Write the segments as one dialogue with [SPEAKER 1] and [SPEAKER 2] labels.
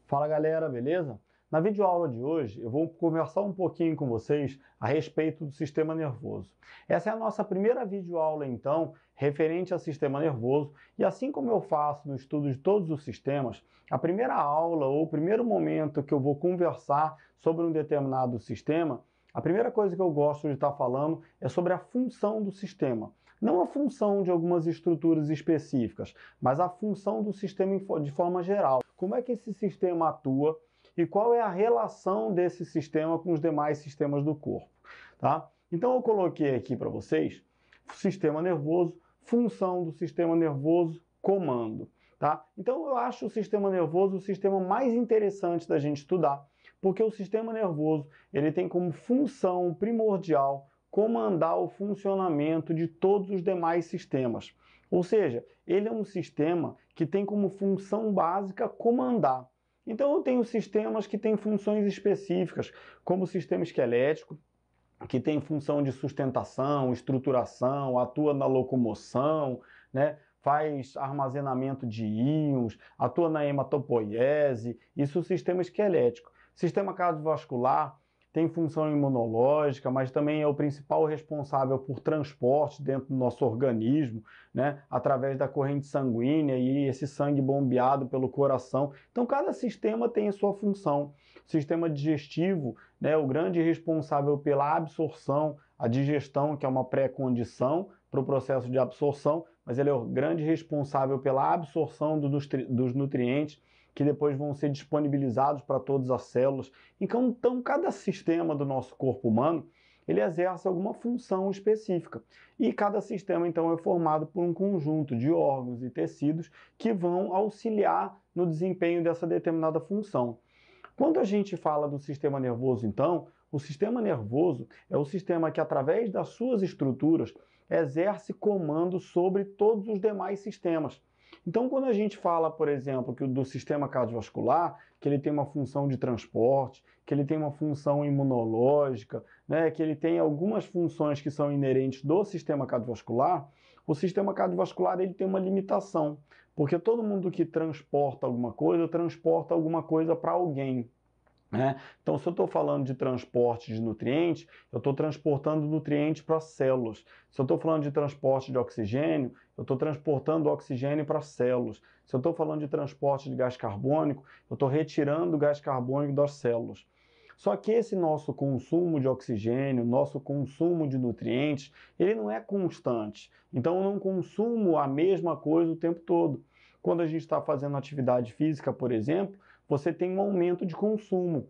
[SPEAKER 1] Fala galera, beleza? Na videoaula de hoje eu vou conversar um pouquinho com vocês a respeito do sistema nervoso. Essa é a nossa primeira videoaula então, referente ao sistema nervoso, e assim como eu faço no estudo de todos os sistemas, a primeira aula ou o primeiro momento que eu vou conversar sobre um determinado sistema, a primeira coisa que eu gosto de estar falando é sobre a função do sistema. Não a função de algumas estruturas específicas, mas a função do sistema de forma geral. Como é que esse sistema atua e qual é a relação desse sistema com os demais sistemas do corpo, tá? Então eu coloquei aqui para vocês sistema nervoso, função do sistema nervoso, comando, tá? Então eu acho o sistema nervoso o sistema mais interessante da gente estudar, porque o sistema nervoso, ele tem como função primordial comandar o funcionamento de todos os demais sistemas. Ou seja, ele é um sistema que tem como função básica comandar. Então eu tenho sistemas que têm funções específicas, como o sistema esquelético, que tem função de sustentação, estruturação, atua na locomoção, né? Faz armazenamento de íons, atua na hematopoiese, isso é o sistema esquelético. Sistema cardiovascular tem função imunológica, mas também é o principal responsável por transporte dentro do nosso organismo, né, através da corrente sanguínea e esse sangue bombeado pelo coração. Então, cada sistema tem a sua função. O sistema digestivo, né, o grande responsável pela absorção, a digestão, que é uma pré-condição para o processo de absorção, mas ele é o grande responsável pela absorção dos nutrientes, que depois vão ser disponibilizados para todas as células. Então, cada sistema do nosso corpo humano, ele exerce alguma função específica. E cada sistema, então, é formado por um conjunto de órgãos e tecidos que vão auxiliar no desempenho dessa determinada função. Quando a gente fala do sistema nervoso, então, o sistema nervoso é o sistema que, através das suas estruturas, exerce comando sobre todos os demais sistemas. Então, quando a gente fala, por exemplo, do sistema cardiovascular, que ele tem uma função de transporte, que ele tem uma função imunológica, né, que ele tem algumas funções que são inerentes do sistema cardiovascular, o sistema cardiovascular ele tem uma limitação, porque todo mundo que transporta alguma coisa para alguém. Então, se eu estou falando de transporte de nutrientes, eu estou transportando nutrientes para as células. Se eu estou falando de transporte de oxigênio, eu estou transportando oxigênio para as células. Se eu estou falando de transporte de gás carbônico, eu estou retirando o gás carbônico das células. Só que esse nosso consumo de oxigênio, nosso consumo de nutrientes, ele não é constante. Então, eu não consumo a mesma coisa o tempo todo. Quando a gente está fazendo atividade física, por exemplo, você tem um aumento de consumo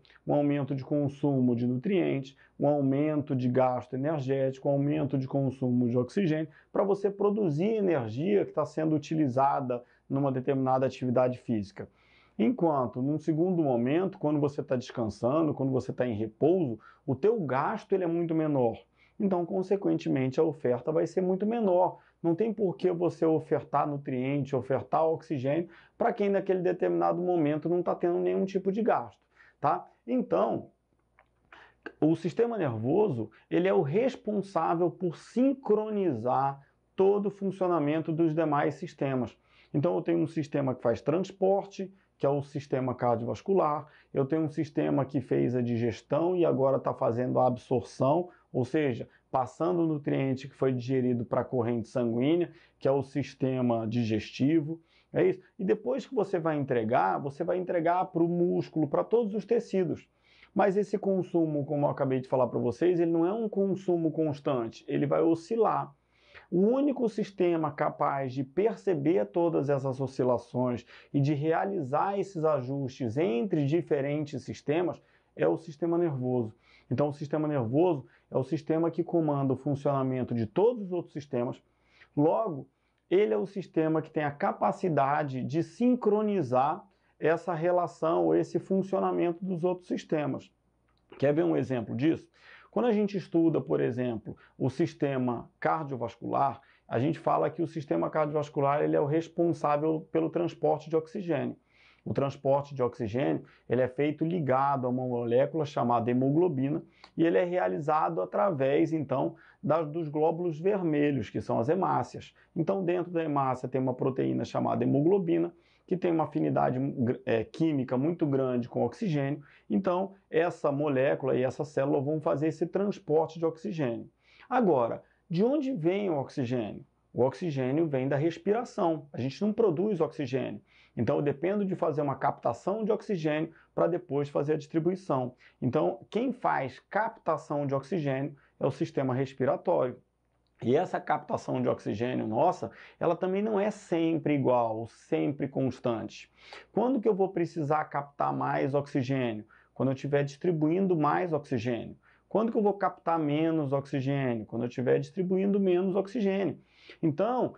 [SPEAKER 1] de nutrientes, um aumento de gasto energético, um aumento de consumo de oxigênio, para você produzir energia que está sendo utilizada numa determinada atividade física. Enquanto, num segundo momento, quando você está descansando, quando você está em repouso, o teu gasto ele é muito menor. Então, consequentemente, a oferta vai ser muito menor. Não tem por que você ofertar nutriente, ofertar oxigênio para quem naquele determinado momento não está tendo nenhum tipo de gasto, tá? Então, o sistema nervoso ele é o responsável por sincronizar todo o funcionamento dos demais sistemas. Então, eu tenho um sistema que faz transporte, que é o sistema cardiovascular, eu tenho um sistema que fez a digestão e agora está fazendo a absorção, ou seja, passando o nutriente que foi digerido para a corrente sanguínea, que é o sistema digestivo. É isso. E depois que você vai entregar para o músculo, para todos os tecidos. Mas esse consumo, como eu acabei de falar para vocês, ele não é um consumo constante, ele vai oscilar. O único sistema capaz de perceber todas essas oscilações e de realizar esses ajustes entre diferentes sistemas é o sistema nervoso. Então, o sistema nervoso é o sistema que comanda o funcionamento de todos os outros sistemas. Logo, ele é o sistema que tem a capacidade de sincronizar essa relação, esse funcionamento dos outros sistemas. Quer ver um exemplo disso? Quando a gente estuda, por exemplo, o sistema cardiovascular, a gente fala que o sistema cardiovascular ele é o responsável pelo transporte de oxigênio. O transporte de oxigênio ele é feito ligado a uma molécula chamada hemoglobina e ele é realizado através, então, dos glóbulos vermelhos, que são as hemácias. Então, dentro da hemácia tem uma proteína chamada hemoglobina, que tem uma afinidade química muito grande com o oxigênio. Então, essa molécula e essa célula vão fazer esse transporte de oxigênio. Agora, de onde vem o oxigênio? O oxigênio vem da respiração. A gente não produz oxigênio. Então, eu dependo de fazer uma captação de oxigênio para depois fazer a distribuição. Então, quem faz captação de oxigênio é o sistema respiratório. E essa captação de oxigênio nossa, ela também não é sempre igual, sempre constante. Quando que eu vou precisar captar mais oxigênio? Quando eu estiver distribuindo mais oxigênio. Quando que eu vou captar menos oxigênio? Quando eu estiver distribuindo menos oxigênio. Então,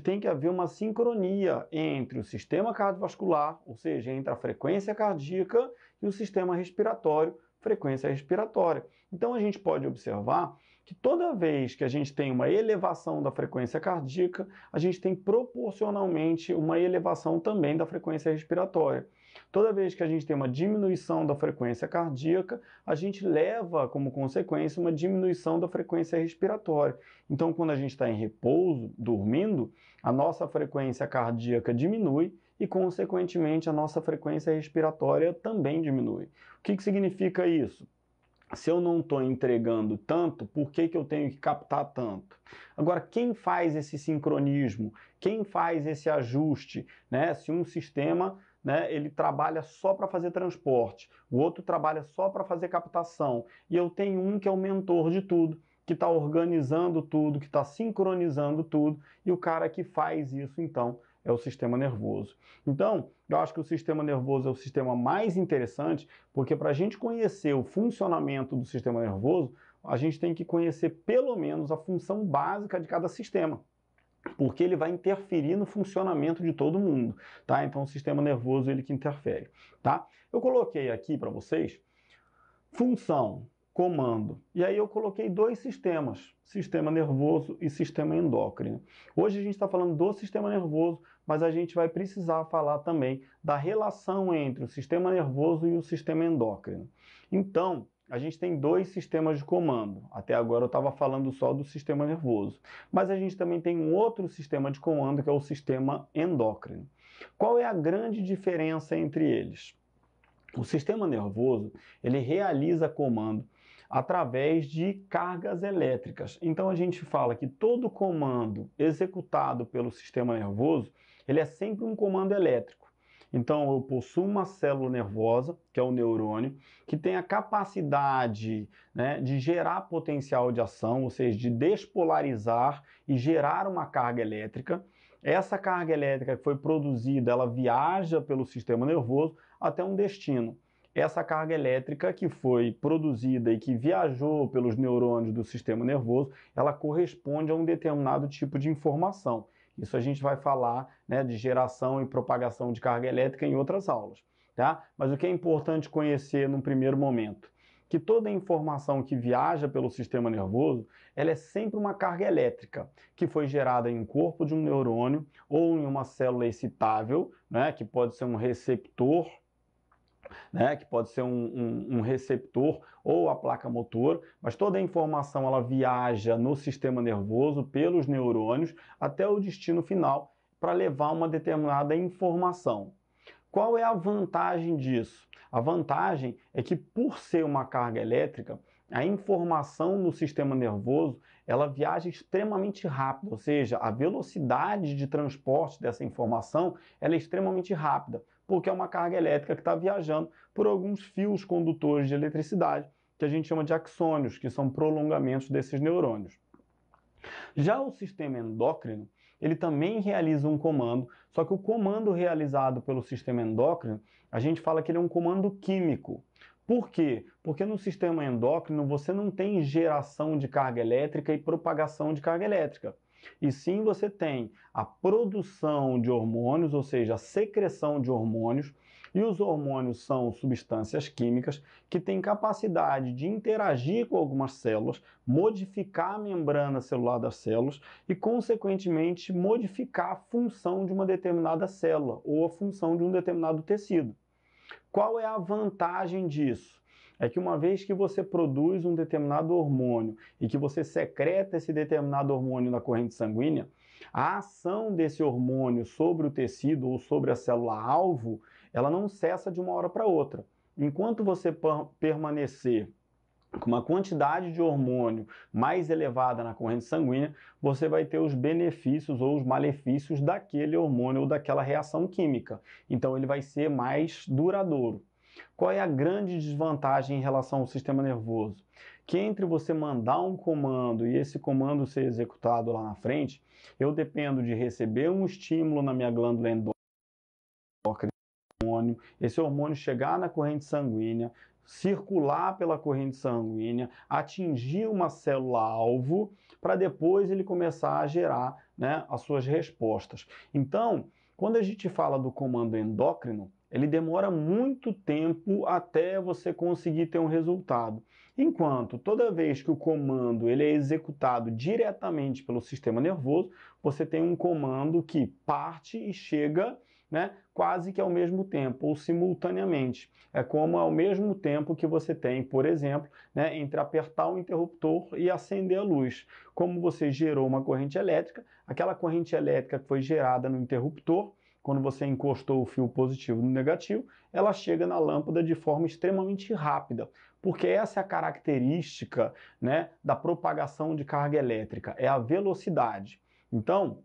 [SPEAKER 1] tem que haver uma sincronia entre o sistema cardiovascular, ou seja, entre a frequência cardíaca e o sistema respiratório, frequência respiratória. Então, a gente pode observar que toda vez que a gente tem uma elevação da frequência cardíaca, a gente tem proporcionalmente uma elevação também da frequência respiratória. Toda vez que a gente tem uma diminuição da frequência cardíaca, a gente leva como consequência uma diminuição da frequência respiratória. Então, quando a gente está em repouso, dormindo, a nossa frequência cardíaca diminui e, consequentemente, a nossa frequência respiratória também diminui. O que significa isso? Se eu não estou entregando tanto, por que eu tenho que captar tanto? Agora, quem faz esse sincronismo? Quem faz esse ajuste? Né? Se um sistema, né, ele trabalha só para fazer transporte, o outro trabalha só para fazer captação, e eu tenho um que é o mentor de tudo, que está organizando tudo, que está sincronizando tudo, e o cara que faz isso, então, é o sistema nervoso. Então, eu acho que o sistema nervoso é o sistema mais interessante, porque para a gente conhecer o funcionamento do sistema nervoso, a gente tem que conhecer pelo menos a função básica de cada sistema, porque ele vai interferir no funcionamento de todo mundo, tá? Então, o sistema nervoso ele que interfere, tá? Eu coloquei aqui para vocês função, comando. E aí eu coloquei dois sistemas, sistema nervoso e sistema endócrino. Hoje a gente está falando do sistema nervoso, mas a gente vai precisar falar também da relação entre o sistema nervoso e o sistema endócrino. Então, a gente tem dois sistemas de comando. Até agora eu estava falando só do sistema nervoso. Mas a gente também tem um outro sistema de comando, que é o sistema endócrino. Qual é a grande diferença entre eles? O sistema nervoso, ele realiza comando através de cargas elétricas. Então a gente fala que todo comando executado pelo sistema nervoso, ele é sempre um comando elétrico. Então eu possuo uma célula nervosa, que é o neurônio, que tem a capacidade, né, de gerar potencial de ação, ou seja, de despolarizar e gerar uma carga elétrica. Essa carga elétrica que foi produzida, ela viaja pelo sistema nervoso até um destino. Essa carga elétrica que foi produzida e que viajou pelos neurônios do sistema nervoso, ela corresponde a um determinado tipo de informação. Isso a gente vai falar, né, de geração e propagação de carga elétrica em outras aulas, tá? Mas o que é importante conhecer num primeiro momento? Que toda informação que viaja pelo sistema nervoso, ela é sempre uma carga elétrica, que foi gerada em um corpo de um neurônio ou em uma célula excitável, né, que pode ser um receptor, né, que pode ser um receptor ou a placa motora, mas toda a informação ela viaja no sistema nervoso pelos neurônios até o destino final para levar uma determinada informação. Qual é a vantagem disso? A vantagem é que, por ser uma carga elétrica, a informação no sistema nervoso ela viaja extremamente rápido, ou seja, a velocidade de transporte dessa informação ela é extremamente rápida, porque é uma carga elétrica que está viajando por alguns fios condutores de eletricidade, que a gente chama de axônios, que são prolongamentos desses neurônios. Já o sistema endócrino, ele também realiza um comando, só que o comando realizado pelo sistema endócrino, a gente fala que ele é um comando químico. Por quê? Porque no sistema endócrino você não tem geração de carga elétrica e propagação de carga elétrica. E sim você tem a produção de hormônios, ou seja, a secreção de hormônios, E os hormônios são substâncias químicas que têm capacidade de interagir com algumas células, modificar a membrana celular das células e, consequentemente, modificar a função de uma determinada célula ou a função de um determinado tecido. Qual é a vantagem disso? É que uma vez que você produz um determinado hormônio e que você secreta esse determinado hormônio na corrente sanguínea, a ação desse hormônio sobre o tecido ou sobre a célula-alvo, ela não cessa de uma hora para outra. Enquanto você permanecer com uma quantidade de hormônio mais elevada na corrente sanguínea, você vai ter os benefícios ou os malefícios daquele hormônio ou daquela reação química. Então ele vai ser mais duradouro. Qual é a grande desvantagem em relação ao sistema nervoso? Que entre você mandar um comando e esse comando ser executado lá na frente, eu dependo de receber um estímulo na minha glândula endócrina, esse hormônio chegar na corrente sanguínea, circular pela corrente sanguínea, atingir uma célula-alvo, para depois ele começar a gerar, né, as suas respostas. Então, quando a gente fala do comando endócrino, ele demora muito tempo até você conseguir ter um resultado. Enquanto toda vez que o comando ele é executado diretamente pelo sistema nervoso, você tem um comando que parte e chega, né, quase que ao mesmo tempo, ou simultaneamente. É como ao mesmo tempo que você tem, por exemplo, né, entre apertar o interruptor e acender a luz. Como você gerou uma corrente elétrica, aquela corrente elétrica que foi gerada no interruptor, quando você encostou o fio positivo no negativo, ela chega na lâmpada de forma extremamente rápida, porque essa é a característica, né, da propagação de carga elétrica, é a velocidade. Então,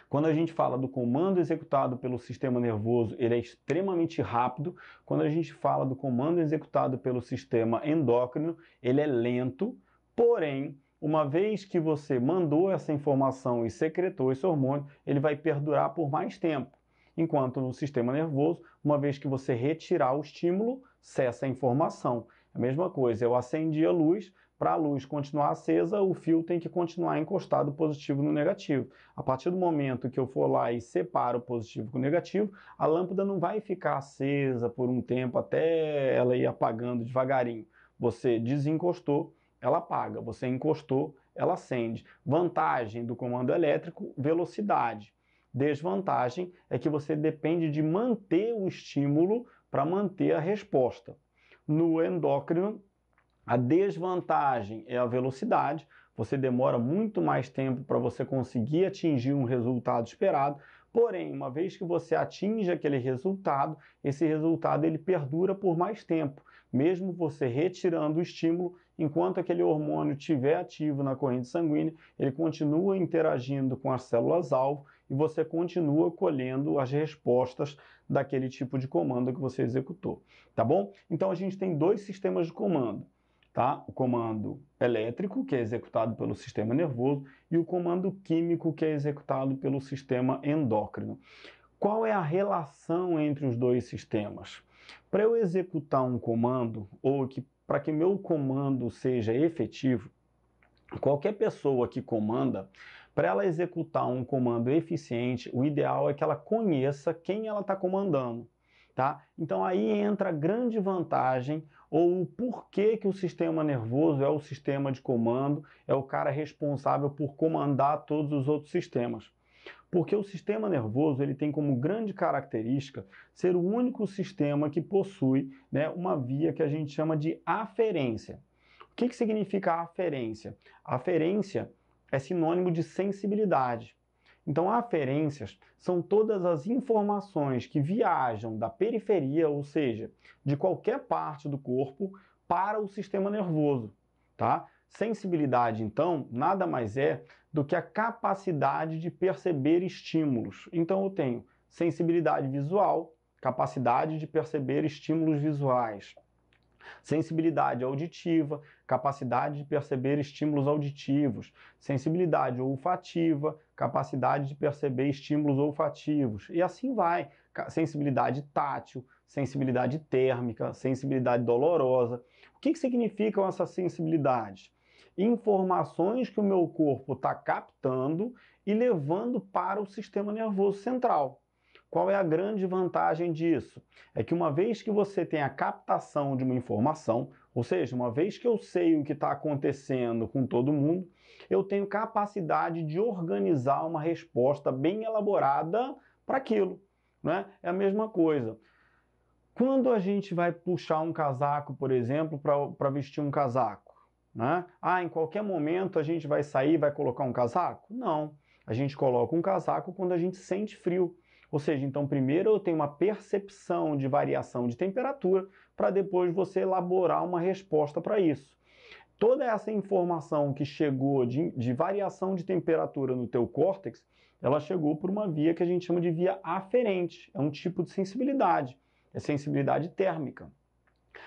[SPEAKER 1] quando a gente fala do comando executado pelo sistema nervoso, ele é extremamente rápido. Quando a gente fala do comando executado pelo sistema endócrino, ele é lento, porém, uma vez que você mandou essa informação e secretou esse hormônio, ele vai perdurar por mais tempo. Enquanto no sistema nervoso, uma vez que você retirar o estímulo, cessa a informação. A mesma coisa, eu acendi a luz, para a luz continuar acesa, o fio tem que continuar encostado positivo no negativo. A partir do momento que eu for lá e separo o positivo com o negativo, a lâmpada não vai ficar acesa por um tempo até ela ir apagando devagarinho. Você desencostou, ela apaga. Você encostou, ela acende. Vantagem do comando elétrico, velocidade. Desvantagem é que você depende de manter o estímulo para manter a resposta. No endócrino, a desvantagem é a velocidade, você demora muito mais tempo para você conseguir atingir um resultado esperado, porém, uma vez que você atinge aquele resultado, esse resultado ele perdura por mais tempo, mesmo você retirando o estímulo, enquanto aquele hormônio estiver ativo na corrente sanguínea, ele continua interagindo com as células-alvo e você continua colhendo as respostas daquele tipo de comando que você executou, tá bom? Então a gente tem dois sistemas de comando. Tá? O comando elétrico, que é executado pelo sistema nervoso, e o comando químico, que é executado pelo sistema endócrino. Qual é a relação entre os dois sistemas? Para eu executar um comando, ou para que meu comando seja efetivo, qualquer pessoa que comanda, para ela executar um comando eficiente, o ideal é que ela conheça quem ela está comandando. Tá? Então aí entra a grande vantagem ou o porquê que o sistema nervoso é o sistema de comando, é o cara responsável por comandar todos os outros sistemas. Porque o sistema nervoso ele tem como grande característica ser o único sistema que possui, né, uma via que a gente chama de aferência. O que significa aferência? Aferência é sinônimo de sensibilidade. Então, aferências são todas as informações que viajam da periferia, ou seja, de qualquer parte do corpo, para o sistema nervoso, tá? Sensibilidade, então, nada mais é do que a capacidade de perceber estímulos. Então, eu tenho sensibilidade visual, capacidade de perceber estímulos visuais. Sensibilidade auditiva, capacidade de perceber estímulos auditivos. Sensibilidade olfativa, capacidade de perceber estímulos olfativos. E assim vai. Sensibilidade tátil, sensibilidade térmica, sensibilidade dolorosa. O que significam essas sensibilidades? Informações que o meu corpo está captando e levando para o sistema nervoso central. Qual é a grande vantagem disso? É que uma vez que você tem a captação de uma informação, ou seja, uma vez que eu sei o que está acontecendo com todo mundo, eu tenho capacidade de organizar uma resposta bem elaborada para aquilo, né? É a mesma coisa. Quando a gente vai puxar um casaco, por exemplo, para vestir um casaco, né? Ah, em qualquer momento a gente vai sair e vai colocar um casaco? Não. A gente coloca um casaco quando a gente sente frio. Ou seja, então primeiro eu tenho uma percepção de variação de temperatura para depois você elaborar uma resposta para isso. Toda essa informação que chegou de variação de temperatura no teu córtex, ela chegou por uma via que a gente chama de via aferente. É um tipo de sensibilidade. É sensibilidade térmica.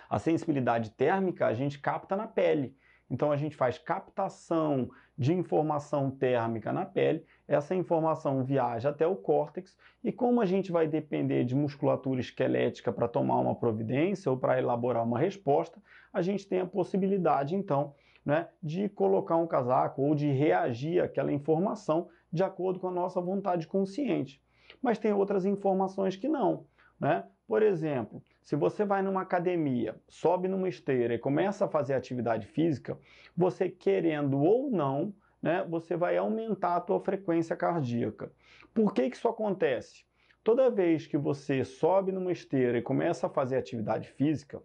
[SPEAKER 1] A sensibilidade térmica a gente capta na pele. Então a gente faz captação de informação térmica na pele, essa informação viaja até o córtex e como a gente vai depender de musculatura esquelética para tomar uma providência ou para elaborar uma resposta, a gente tem a possibilidade então, né, de colocar um casaco ou de reagir àquela informação de acordo com a nossa vontade consciente. Mas tem outras informações que não, né? Por exemplo, se você vai numa academia, sobe numa esteira e começa a fazer atividade física, você querendo ou não, né, você vai aumentar a tua frequência cardíaca. Por que isso acontece? Toda vez que você sobe numa esteira e começa a fazer atividade física,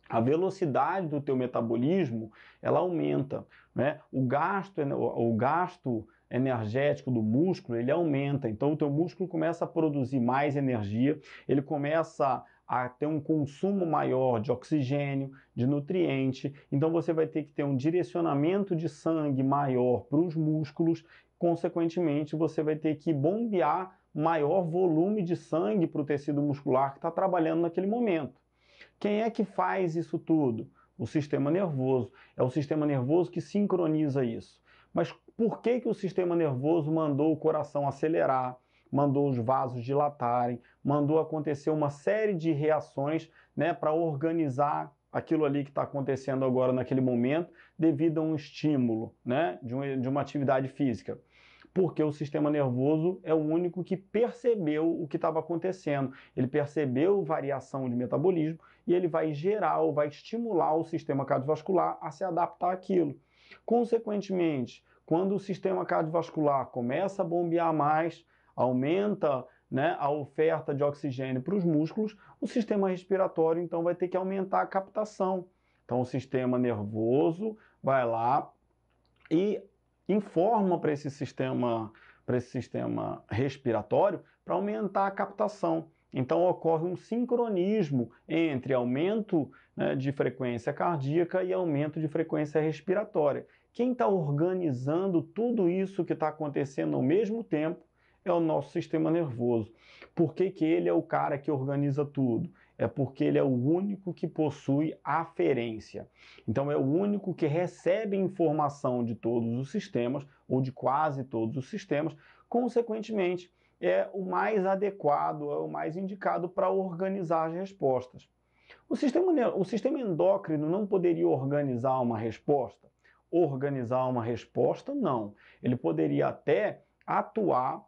[SPEAKER 1] a velocidade do teu metabolismo ela aumenta, né? O gasto energético do músculo ele aumenta, então o teu músculo começa a produzir mais energia, ele começa a ter um consumo maior de oxigênio, de nutriente, então você vai ter que ter um direcionamento de sangue maior para os músculos, consequentemente você vai ter que bombear maior volume de sangue para o tecido muscular que está trabalhando naquele momento. Quem é que faz isso tudo? O sistema nervoso. É o sistema nervoso que sincroniza isso. Mas por que o sistema nervoso mandou o coração acelerar, mandou os vasos dilatarem, mandou acontecer uma série de reações, né, para organizar aquilo ali que está acontecendo agora naquele momento, devido a um estímulo, né, de uma atividade física? Porque o sistema nervoso é o único que percebeu o que estava acontecendo. Ele percebeu variação de metabolismo e ele vai gerar ou vai estimular o sistema cardiovascular a se adaptar àquilo. Consequentemente, quando o sistema cardiovascular começa a bombear mais, aumenta, né, a oferta de oxigênio para os músculos, o sistema respiratório então vai ter que aumentar a captação. Então o sistema nervoso vai lá e informa para esse sistema respiratório para aumentar a captação. Então ocorre um sincronismo entre aumento, né, de frequência cardíaca e aumento de frequência respiratória. Quem está organizando tudo isso que está acontecendo ao mesmo tempo é o nosso sistema nervoso. Por que ele é o cara que organiza tudo? É porque ele é o único que possui aferência. Então é o único que recebe informação de todos os sistemas, ou de quase todos os sistemas, consequentemente é o mais adequado, é o mais indicado para organizar as respostas. O sistema endócrino não poderia organizar uma resposta? Organizar uma resposta, não. Ele poderia até atuar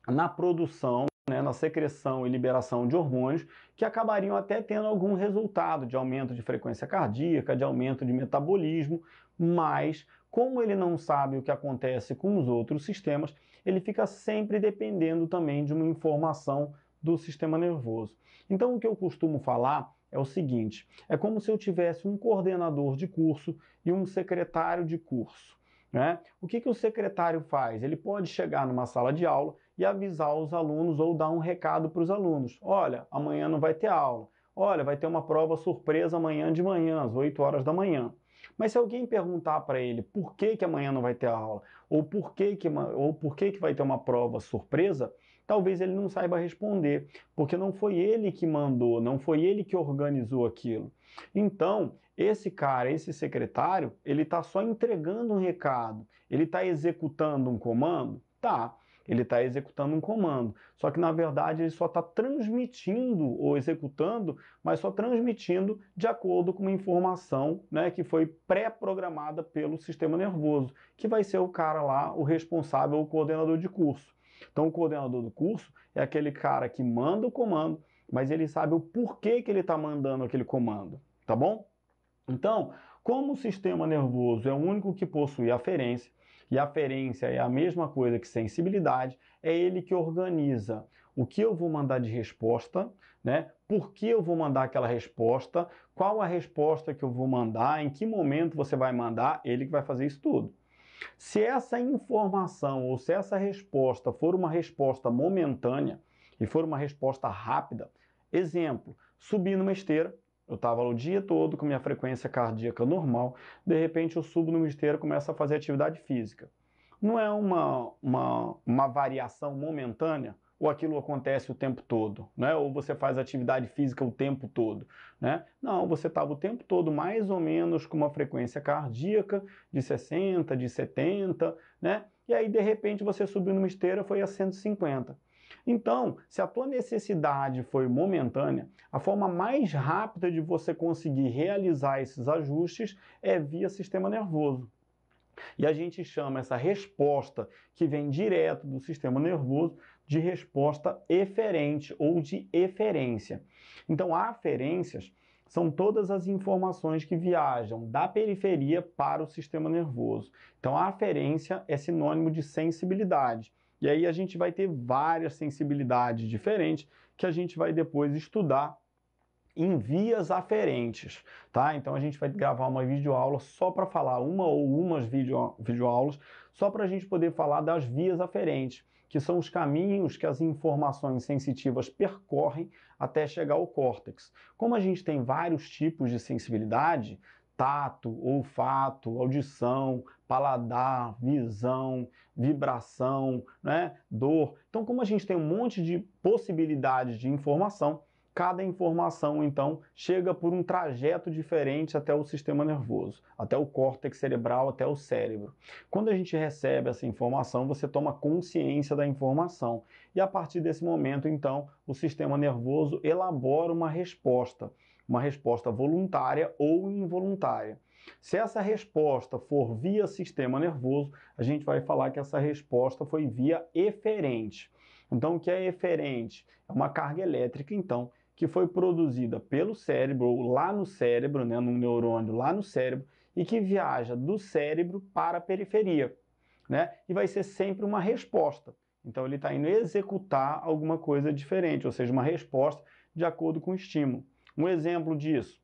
[SPEAKER 1] na produção, né, na secreção e liberação de hormônios que acabariam até tendo algum resultado de aumento de frequência cardíaca, de aumento de metabolismo, mas como ele não sabe o que acontece com os outros sistemas, ele fica sempre dependendo também de uma informação do sistema nervoso. Então o que eu costumo falar é o seguinte, é como se eu tivesse um coordenador de curso e um secretário de curso, né? O que o secretário faz? Ele pode chegar numa sala de aula e avisar os alunos ou dar um recado para os alunos. Olha, amanhã não vai ter aula. Olha, vai ter uma prova surpresa amanhã de manhã, às 8 horas da manhã. Mas se alguém perguntar para ele por que amanhã não vai ter aula, ou por que vai ter uma prova surpresa, talvez ele não saiba responder, porque não foi ele que mandou, não foi ele que organizou aquilo. Então, esse cara, esse secretário, ele está só entregando um recado, ele está executando um comando? Tá. Ele está executando um comando, só que na verdade ele só está transmitindo ou executando, mas só transmitindo de acordo com uma informação, né, que foi pré-programada pelo sistema nervoso, que vai ser o cara lá, o responsável, o coordenador de curso. Então, o coordenador do curso é aquele cara que manda o comando, mas ele sabe o porquê que ele está mandando aquele comando, tá bom? Então, como o sistema nervoso é o único que possui aferência, e aferência é a mesma coisa que sensibilidade, é ele que organiza o que eu vou mandar de resposta, né? Por que eu vou mandar aquela resposta, qual a resposta que eu vou mandar, em que momento você vai mandar, ele que vai fazer isso tudo. Se essa informação ou se essa resposta for uma resposta momentânea e for uma resposta rápida, exemplo, subir numa esteira, eu estava o dia todo com minha frequência cardíaca normal, de repente eu subo numa esteira e começo a fazer atividade física. Não é uma variação momentânea? Ou aquilo acontece o tempo todo, né? Ou você faz atividade física o tempo todo, né? Não, você estava o tempo todo mais ou menos com uma frequência cardíaca de 60, de 70, né? E aí, de repente, você subiu numa esteira e foi a 150. Então, se a tua necessidade foi momentânea, a forma mais rápida de você conseguir realizar esses ajustes é via sistema nervoso. E a gente chama essa resposta que vem direto do sistema nervoso de resposta eferente ou de eferência. Então, aferências são todas as informações que viajam da periferia para o sistema nervoso. Então, a aferência é sinônimo de sensibilidade. E aí a gente vai ter várias sensibilidades diferentes que a gente vai depois estudar em vias aferentes, tá? Então a gente vai gravar uma videoaula só para falar, uma ou umas videoaulas, só para a gente poder falar das vias aferentes, que são os caminhos que as informações sensitivas percorrem até chegar ao córtex. Como a gente tem vários tipos de sensibilidade, tato, olfato, audição, paladar, visão, vibração, né, dor. Então, como a gente tem um monte de possibilidades de informação, cada informação, então, chega por um trajeto diferente até o sistema nervoso, até o córtex cerebral, até o cérebro. Quando a gente recebe essa informação, você toma consciência da informação. E a partir desse momento, então, o sistema nervoso elabora uma resposta voluntária ou involuntária. Se essa resposta for via sistema nervoso, a gente vai falar que essa resposta foi via eferente. Então, o que é eferente? É uma carga elétrica, então, que foi produzida pelo cérebro, ou lá no cérebro, né, num neurônio lá no cérebro, e que viaja do cérebro para a periferia, né? E vai ser sempre uma resposta. Então ele está indo executar alguma coisa diferente, ou seja, uma resposta de acordo com o estímulo. Um exemplo disso,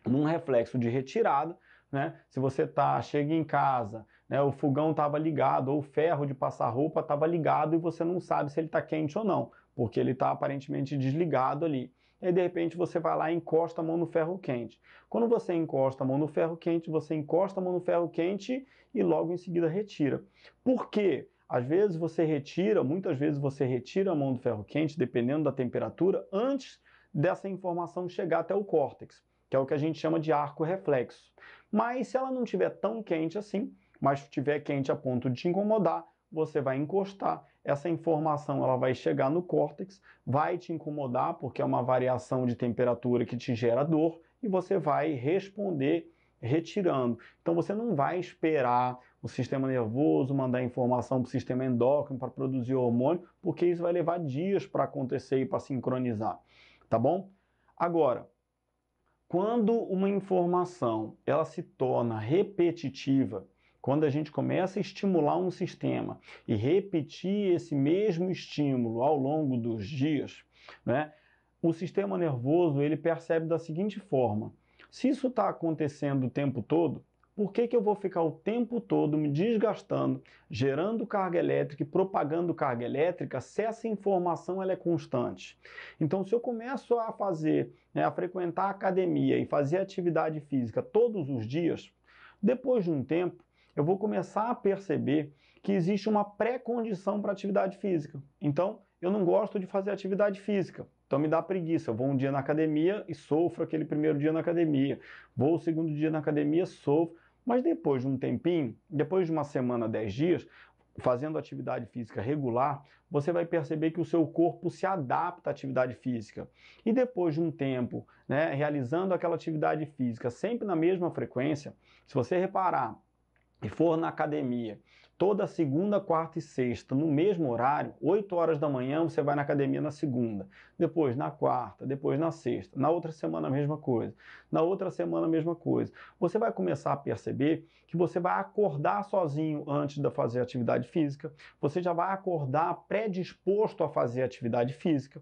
[SPEAKER 1] num reflexo de retirada, né? Se você chega em casa, né, o fogão estava ligado, ou o ferro de passar roupa estava ligado e você não sabe se ele está quente ou não, porque ele está aparentemente desligado ali. E aí, de repente, você vai lá e encosta a mão no ferro quente. Quando você encosta a mão no ferro quente, você encosta a mão no ferro quente e logo em seguida retira. Por quê? Às vezes você retira, muitas vezes você retira a mão do ferro quente, dependendo da temperatura, antes dessa informação chegar até o córtex, que é o que a gente chama de arco reflexo. Mas se ela não estiver tão quente assim, mas estiver quente a ponto de te incomodar, você vai encostar, essa informação ela vai chegar no córtex, vai te incomodar porque é uma variação de temperatura que te gera dor e você vai responder retirando. Então você não vai esperar o sistema nervoso mandar informação para o sistema endócrino para produzir hormônio, porque isso vai levar dias para acontecer e para sincronizar, tá bom? Agora, quando uma informação ela se torna repetitiva, quando a gente começa a estimular um sistema e repetir esse mesmo estímulo ao longo dos dias, né, o sistema nervoso ele percebe da seguinte forma: se isso está acontecendo o tempo todo, por que eu vou ficar o tempo todo me desgastando, gerando carga elétrica e propagando carga elétrica se essa informação ela é constante? Então, se eu começo a fazer, né, a frequentar a academia e fazer atividade física todos os dias, depois de um tempo, eu vou começar a perceber que existe uma pré-condição para atividade física. Então, eu não gosto de fazer atividade física, então me dá preguiça. Eu vou um dia na academia e sofro aquele primeiro dia na academia. Vou o segundo dia na academia, sofro. Mas depois de um tempinho, depois de uma semana, 10 dias, fazendo atividade física regular, você vai perceber que o seu corpo se adapta à atividade física. E depois de um tempo, né, realizando aquela atividade física sempre na mesma frequência, se você reparar, e for na academia toda segunda, quarta e sexta, no mesmo horário, 8 horas da manhã você vai na academia na segunda, depois na quarta, depois na sexta, na outra semana a mesma coisa, na outra semana a mesma coisa. Você vai começar a perceber que você vai acordar sozinho antes de fazer atividade física, você já vai acordar predisposto a fazer atividade física.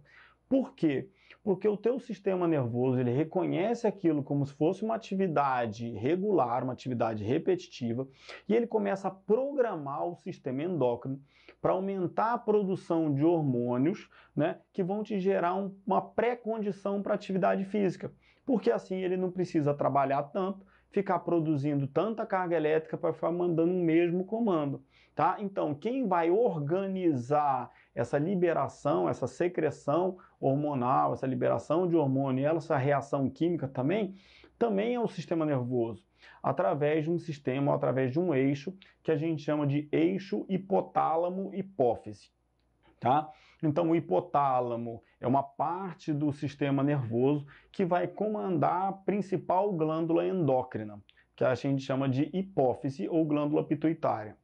[SPEAKER 1] Por quê? Porque o teu sistema nervoso ele reconhece aquilo como se fosse uma atividade regular, uma atividade repetitiva, e ele começa a programar o sistema endócrino para aumentar a produção de hormônios, né, que vão te gerar uma pré-condição para atividade física. Porque assim ele não precisa trabalhar tanto, ficar produzindo tanta carga elétrica para ficar mandando o mesmo comando. Tá? Então, quem vai organizar essa liberação, essa secreção hormonal, essa liberação de hormônio e essa reação química também é o sistema nervoso, através de um sistema, através de um eixo que a gente chama de eixo hipotálamo-hipófise. Tá? Então, o hipotálamo é uma parte do sistema nervoso que vai comandar a principal glândula endócrina, que a gente chama de hipófise ou glândula pituitária.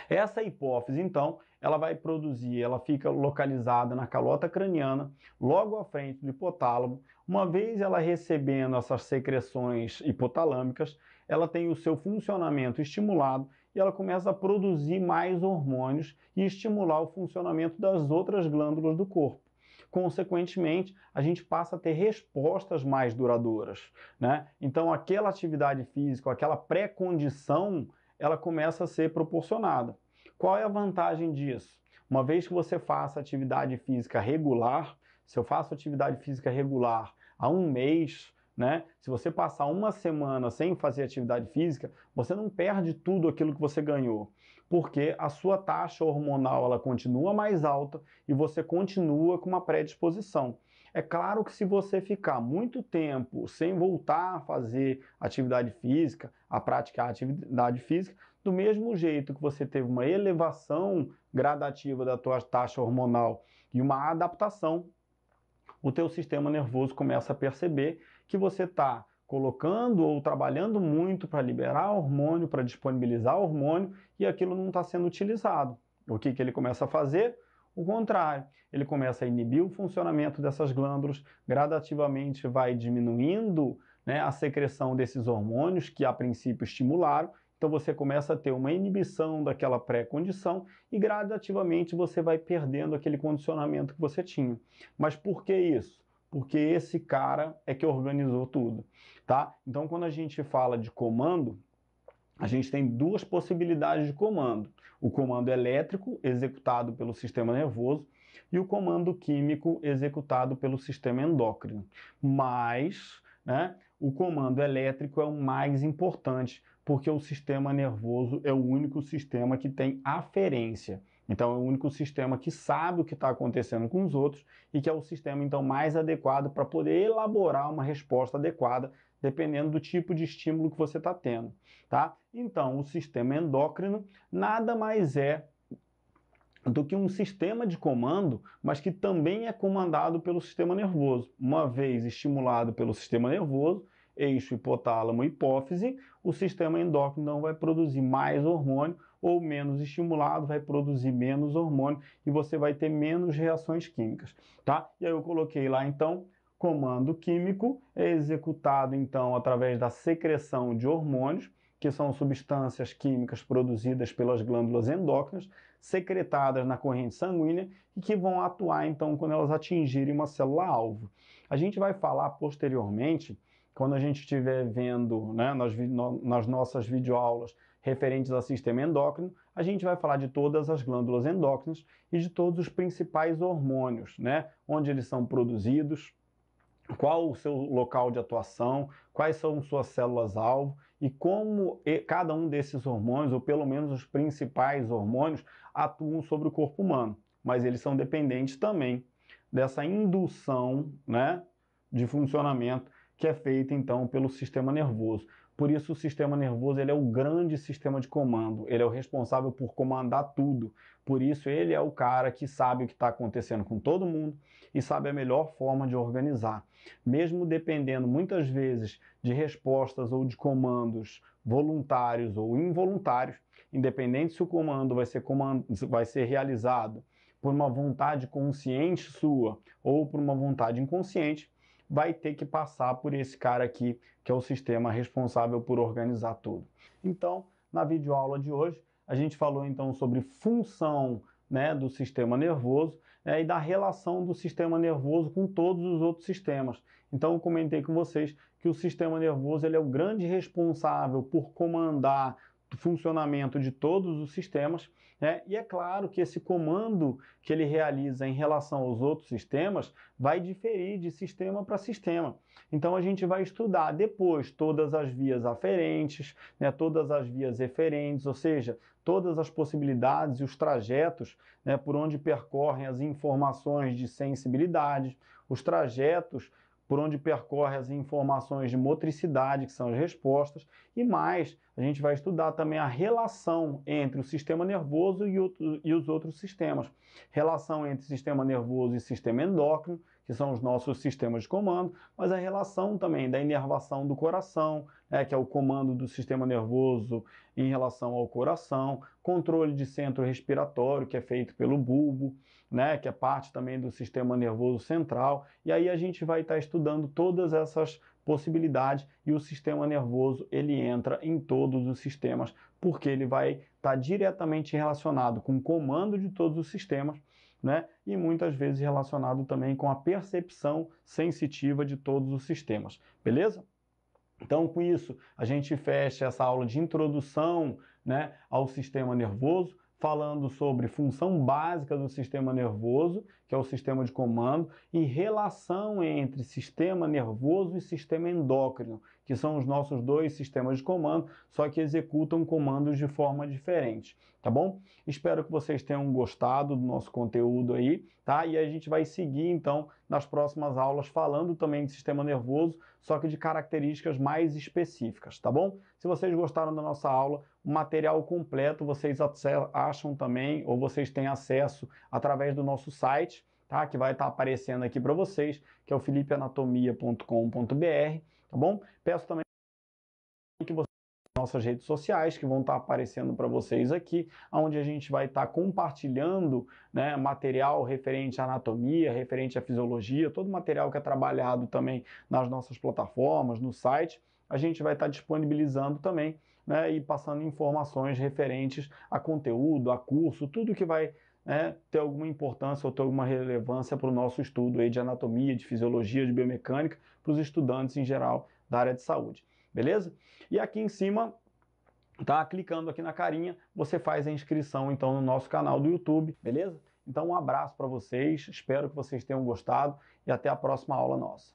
[SPEAKER 1] Essa hipófise, então, ela vai produzir, ela fica localizada na calota craniana, logo à frente do hipotálamo. Uma vez ela recebendo essas secreções hipotalâmicas, ela tem o seu funcionamento estimulado e ela começa a produzir mais hormônios e estimular o funcionamento das outras glândulas do corpo. Consequentemente, a gente passa a ter respostas mais duradouras, né? Então, aquela atividade física, aquela pré-condição, ela começa a ser proporcionada. Qual é a vantagem disso? Uma vez que você faça atividade física regular, se eu faço atividade física regular há um mês, né? Se você passar uma semana sem fazer atividade física, você não perde tudo aquilo que você ganhou, porque a sua taxa hormonal ela continua mais alta e você continua com uma predisposição. É claro que se você ficar muito tempo sem voltar a fazer atividade física, a praticar atividade física, do mesmo jeito que você teve uma elevação gradativa da tua taxa hormonal e uma adaptação, o teu sistema nervoso começa a perceber que você está colocando ou trabalhando muito para liberar hormônio, para disponibilizar hormônio, e aquilo não está sendo utilizado. O que ele começa a fazer? O contrário, ele começa a inibir o funcionamento dessas glândulas, gradativamente vai diminuindo, né, a secreção desses hormônios que a princípio estimularam, então você começa a ter uma inibição daquela pré-condição e gradativamente você vai perdendo aquele condicionamento que você tinha. Mas por que isso? Porque esse cara é que organizou tudo, tá? Então quando a gente fala de comando, a gente tem duas possibilidades de comando. O comando elétrico, executado pelo sistema nervoso, e o comando químico, executado pelo sistema endócrino. Mas, né, o comando elétrico é o mais importante, porque o sistema nervoso é o único sistema que tem aferência. Então, é o único sistema que sabe o que está acontecendo com os outros e que é o sistema, então, mais adequado para poder elaborar uma resposta adequada, dependendo do tipo de estímulo que você está tendo, tá? Então, o sistema endócrino nada mais é do que um sistema de comando, mas que também é comandado pelo sistema nervoso. Uma vez estimulado pelo sistema nervoso, eixo hipotálamo-hipófise, o sistema endócrino não vai produzir mais hormônio, ou menos estimulado, vai produzir menos hormônio e você vai ter menos reações químicas, tá? E aí eu coloquei lá, então, comando químico é executado, então, através da secreção de hormônios, que são substâncias químicas produzidas pelas glândulas endócrinas, secretadas na corrente sanguínea e que vão atuar, então, quando elas atingirem uma célula-alvo. A gente vai falar posteriormente, quando a gente estiver vendo, né, nas nossas videoaulas referentes ao sistema endócrino, a gente vai falar de todas as glândulas endócrinas e de todos os principais hormônios, né, onde eles são produzidos, qual o seu local de atuação, quais são suas células-alvo e como cada um desses hormônios, ou pelo menos os principais hormônios, atuam sobre o corpo humano. Mas eles são dependentes também dessa indução, né, de funcionamento que é feita então pelo sistema nervoso. Por isso o sistema nervoso ele é o grande sistema de comando, ele é o responsável por comandar tudo. Por isso ele é o cara que sabe o que está acontecendo com todo mundo e sabe a melhor forma de organizar. Mesmo dependendo muitas vezes de respostas ou de comandos voluntários ou involuntários, independente se o comando vai ser realizado por uma vontade consciente sua ou por uma vontade inconsciente, vai ter que passar por esse cara aqui, que é o sistema responsável por organizar tudo. Então, na videoaula de hoje, a gente falou então sobre função, né, do sistema nervoso, né, e da relação do sistema nervoso com todos os outros sistemas. Então, eu comentei com vocês que o sistema nervoso ele é o grande responsável por comandar o funcionamento de todos os sistemas, né? E é claro que esse comando que ele realiza em relação aos outros sistemas vai diferir de sistema para sistema. Então a gente vai estudar depois todas as vias aferentes, né, todas as vias eferentes, ou seja, todas as possibilidades e os trajetos, né, por onde percorrem as informações de sensibilidade, os trajetos por onde percorre as informações de motricidade, que são as respostas, e mais, a gente vai estudar também a relação entre o sistema nervoso e os outros sistemas. Relação entre sistema nervoso e sistema endócrino, que são os nossos sistemas de comando, mas a relação também da inervação do coração, que é o comando do sistema nervoso em relação ao coração, controle de centro respiratório, que é feito pelo bulbo, né, que é parte também do sistema nervoso central, e aí a gente vai estar estudando todas essas possibilidades e o sistema nervoso ele entra em todos os sistemas, porque ele vai estar diretamente relacionado com o comando de todos os sistemas, né, e muitas vezes relacionado também com a percepção sensitiva de todos os sistemas, beleza? Então, com isso, a gente fecha essa aula de introdução, né, ao sistema nervoso, falando sobre função básica do sistema nervoso, que é o sistema de comando, e relação entre sistema nervoso e sistema endócrino, que são os nossos dois sistemas de comando, só que executam comandos de forma diferente, tá bom? Espero que vocês tenham gostado do nosso conteúdo aí, tá? E a gente vai seguir, então, nas próximas aulas, falando também de sistema nervoso, só que de características mais específicas, tá bom? Se vocês gostaram da nossa aula, o material completo vocês acham também, ou vocês têm acesso através do nosso site, tá? Que vai estar aparecendo aqui para vocês, que é o felipeanatomia.com.br, tá bom? Peço também que vocês nossas redes sociais, que vão estar aparecendo para vocês aqui, onde a gente vai estar compartilhando, né, material referente à anatomia, referente à fisiologia, todo material que é trabalhado também nas nossas plataformas, no site, a gente vai estar disponibilizando também, né, e passando informações referentes a conteúdo, a curso, tudo que vai, né, ter alguma importância ou ter alguma relevância para o nosso estudo aí de anatomia, de fisiologia, de biomecânica, para os estudantes em geral da área de saúde. Beleza? E aqui em cima, tá? Clicando aqui na carinha, você faz a inscrição então no nosso canal do YouTube, beleza? Então um abraço para vocês, espero que vocês tenham gostado e até a próxima aula nossa.